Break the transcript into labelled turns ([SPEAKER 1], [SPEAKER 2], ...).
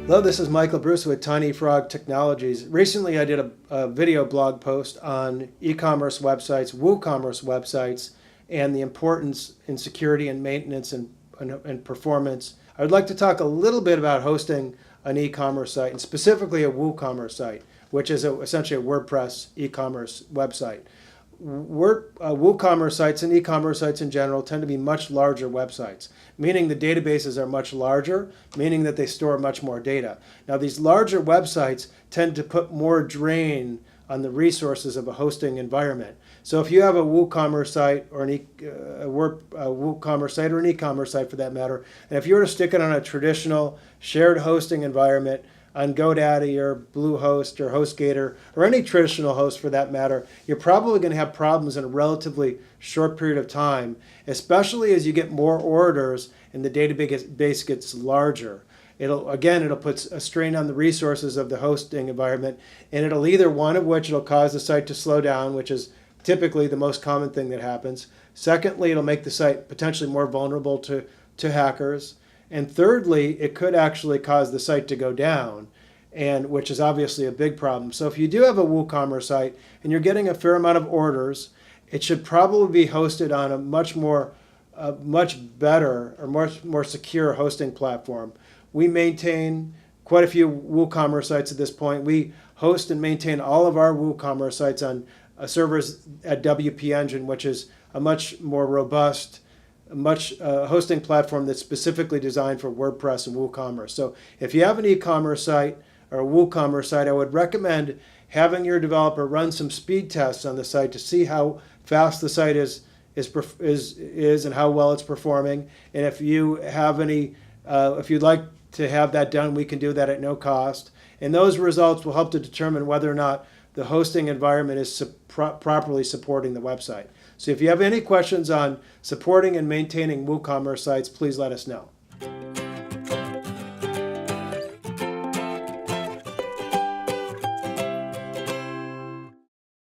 [SPEAKER 1] Hello, this is Michael Bruce with Tiny Frog Technologies. Recently I did a video blog post on e-commerce websites, WooCommerce websites, and the importance in security and maintenance and performance. I would like to talk a little bit about hosting an e-commerce site, and specifically a WooCommerce site, which is essentially a WordPress e-commerce website. WooCommerce sites and e-commerce sites in general tend to be much larger websites, meaning the databases are much larger, meaning that they store much more data. Now, these larger websites tend to put more drain on the resources of a hosting environment. So if you have a WooCommerce site or a WooCommerce site or an e-commerce site for that matter, and if you were to stick it on a traditional shared hosting environment on GoDaddy or Bluehost or Hostgator or any traditional host for that matter, you're probably going to have problems in a relatively short period of time, especially as you get more orders and the database gets larger. It'll put a strain on the resources of the hosting environment, and one of which it'll cause the site to slow down, which is typically the most common thing that happens. Secondly, it'll make the site potentially more vulnerable to hackers. And thirdly, it could actually cause the site to go down, which is obviously a big problem. So if you do have a WooCommerce site and you're getting a fair amount of orders, it should probably be hosted on a much better or much more secure hosting platform. We maintain quite a few WooCommerce sites at this point. We host and maintain all of our WooCommerce sites on servers at WP Engine, which is a much more robust hosting platform that's specifically designed for WordPress and WooCommerce. So if you have an e-commerce site or a WooCommerce site, I would recommend having your developer run some speed tests on the site to see how fast the site is and how well it's performing. And if you have if you'd like to have that done, we can do that at no cost. And those results will help to determine whether or not the hosting environment is properly supporting the website. So if you have any questions on supporting and maintaining WooCommerce sites, please let us know.